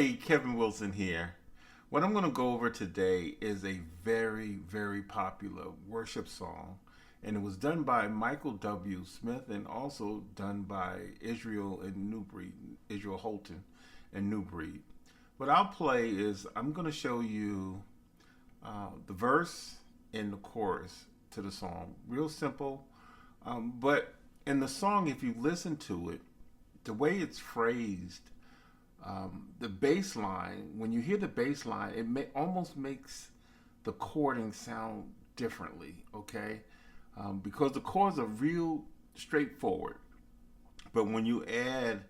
Hey, Kevin Wilson here. What I'm going to go over today is a very, very popular worship song, and it was done by Michael W. Smith and also done by Israel Holton and New Breed. What I'll play is I'm going to show you the verse and the chorus to the song. Real simple, but in the song, if you listen to it, the way it's phrased, the bass line, when you hear the bass line, almost makes the chording sound differently, okay? Because the chords are real straightforward. But when you add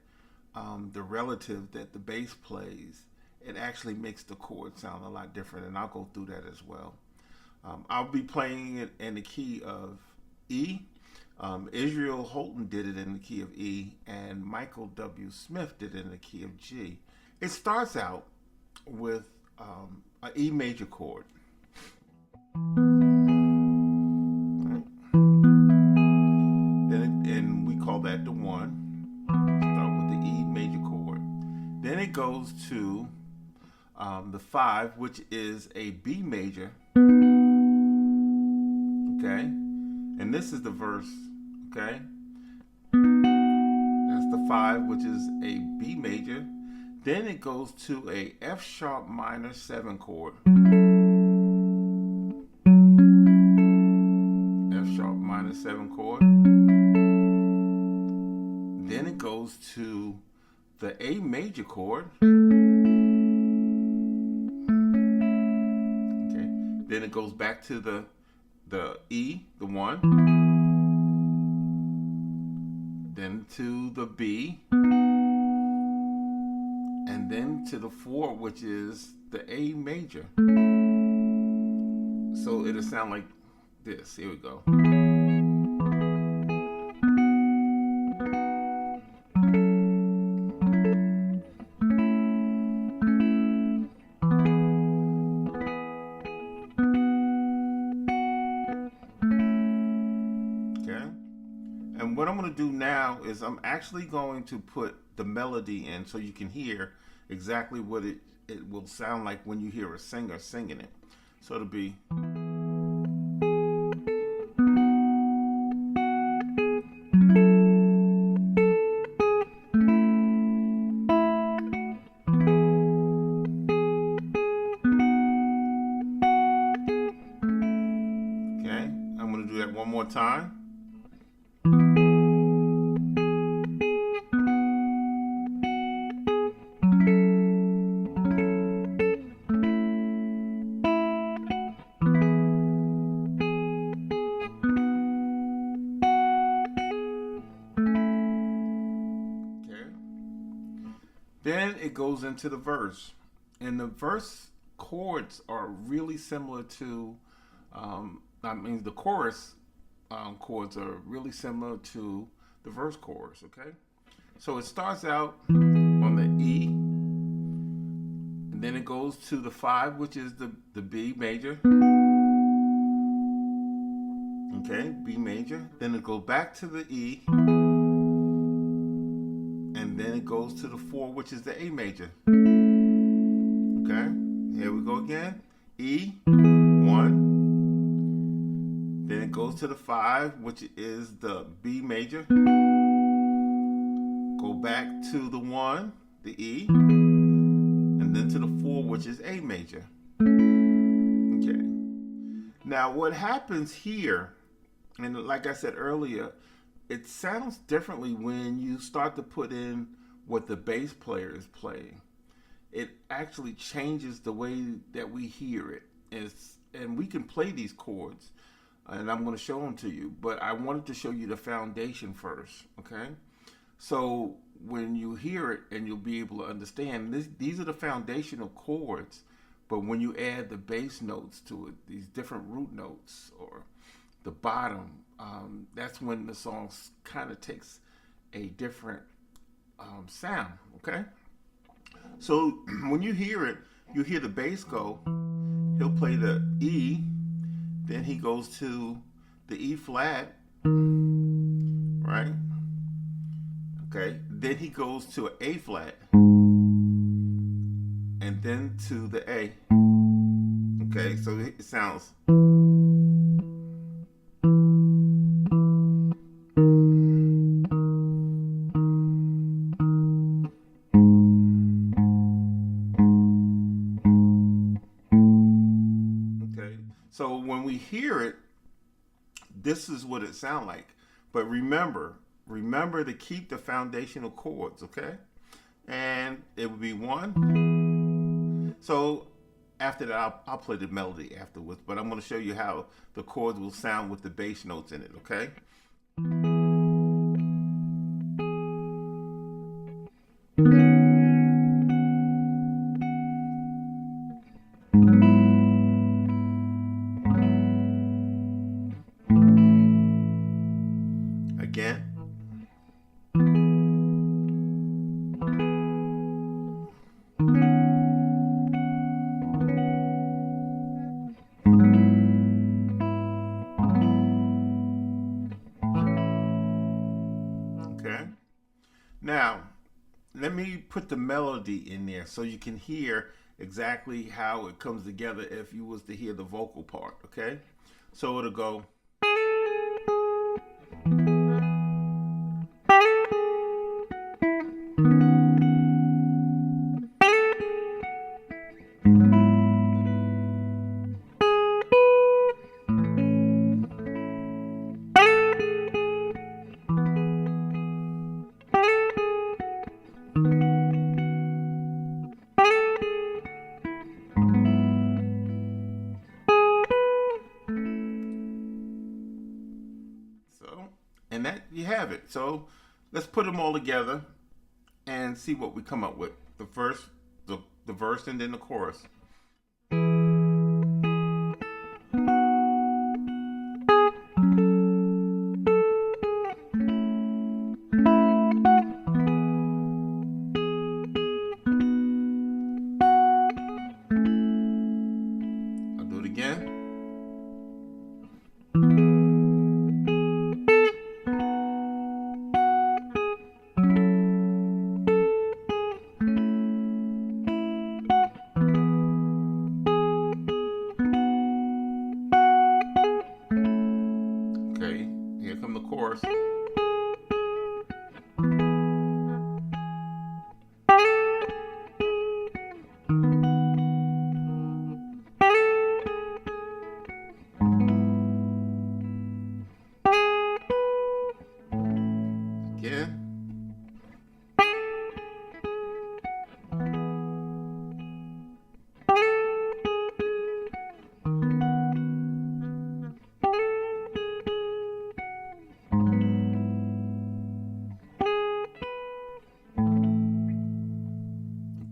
the relative that the bass plays, it actually makes the chord sound a lot different, and I'll go through that as well. I'll be playing it in the key of E. Israel Holton did it in the key of E, and Michael W. Smith did it in the key of G. It starts out with an E major chord. Right. And we call that the 1. Start with the E major chord. Then it goes to the 5, which is a B major. Okay? And this is the verse. Okay, that's the 5, which is a B major. Then it goes to a F sharp minor 7 chord. F sharp minor 7 chord. Then it goes to the A major chord. Okay. Then it goes back to the E, the 1. Then to the B, and then to the 4, which is the A major. So it'll sound like this. Here we go. Okay. And what I'm going to do now is I'm actually going to put the melody in so you can hear exactly what it will sound like when you hear a singer singing it. So it'll be... Okay, I'm going to do that one more time. Then it goes into the verse, and the verse chords are really similar to, the chorus chords are really similar to the verse chords, okay? So it starts out on the E, and then it goes to the 5, which is the B major, okay, B major. Then it goes back to the E, and then it goes to the 4, which is the A major. Okay, here we go again. E, 1. Then it goes to the 5, which is the B major. Go back to the 1, the E, and then to the 4, which is A major. Okay. Now what happens here, and like I said earlier, it sounds differently when you start to put in what the bass player is playing. It actually changes the way that we hear it. And we can play these chords, and I'm going to show them to you. But I wanted to show you the foundation first, okay? So when you hear it, and you'll be able to understand, these are the foundational chords. But when you add the bass notes to it, these different root notes or the bottom, that's when the song kind of takes a different sound, okay? So when you hear it, you hear the bass go, he'll play the E, then he goes to the E flat, right? Okay, then he goes to an A flat, and then to the A. Okay, so it sounds. Okay, so when we hear it, this is what it sounds like. But remember to keep the foundational chords, okay? And it would be one. So after that, I'll play the melody afterwards, but I'm going to show you how the chords will sound with the bass notes in it, okay? Again. Okay. Now, let me put the melody in there so you can hear exactly how it comes together if you was to hear the vocal part, okay? So it'll go. So, and that you have it. So let's put them all together and see what we come up with. The first, the verse, and then the chorus. I'll do it again. Okay, here come the chorus. Again.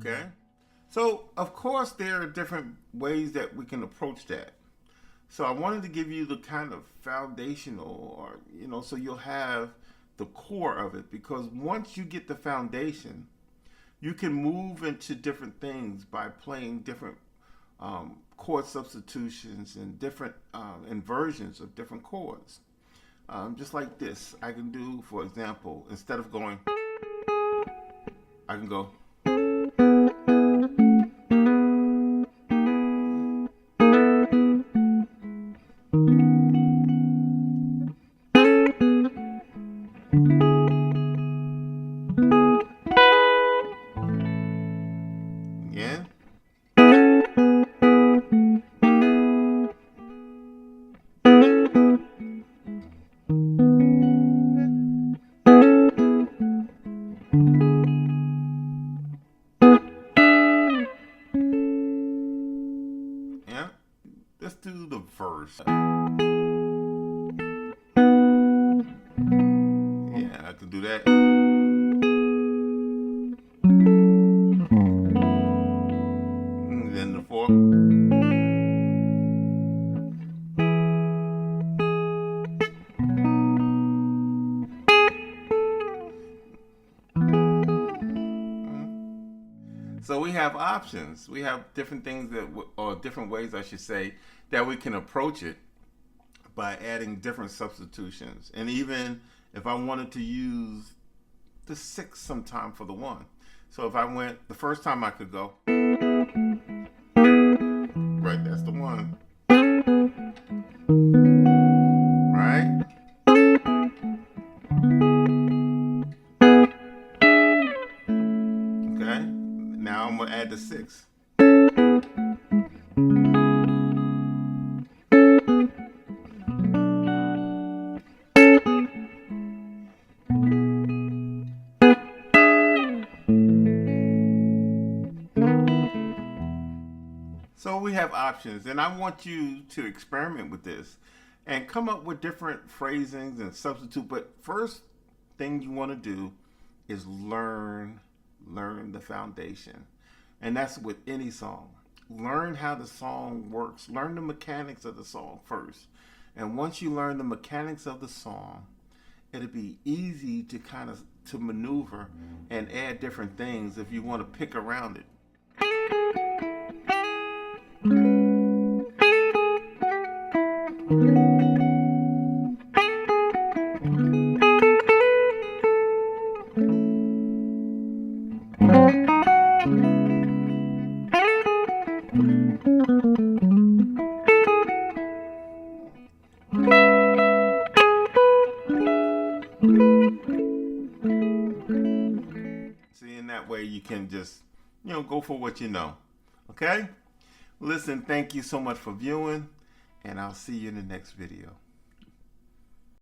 Okay. So, of course, there are different ways that we can approach that. So, I wanted to give you the kind of foundational, or, so you'll have the core of it. Because once you get the foundation, you can move into different things by playing different chord substitutions and different inversions of different chords. Just like this, I can do, for example, instead of going, I can go. Again. Yeah. Let's do the verse. Yeah, I can do that. And then the fourth. So we have options. We have different things or different ways, I should say, that we can approach it by adding different substitutions. And even if I wanted to use the 6 sometime for the 1. So if I went, the first time I could go. Right, that's the one. Right? Okay. Now I'm gonna add the 6. So we have options, and I want you to experiment with this and come up with different phrasings and substitute. But first thing you want to do is learn the foundation, and that's with any song. Learn how the song works. Learn the mechanics of the song first, and once you learn the mechanics of the song, it'll be easy to kind of to maneuver and add different things if you want to pick around it. See, in that way you can just, go for what you know. Okay? Listen, thank you so much for viewing, and I'll see you in the next video.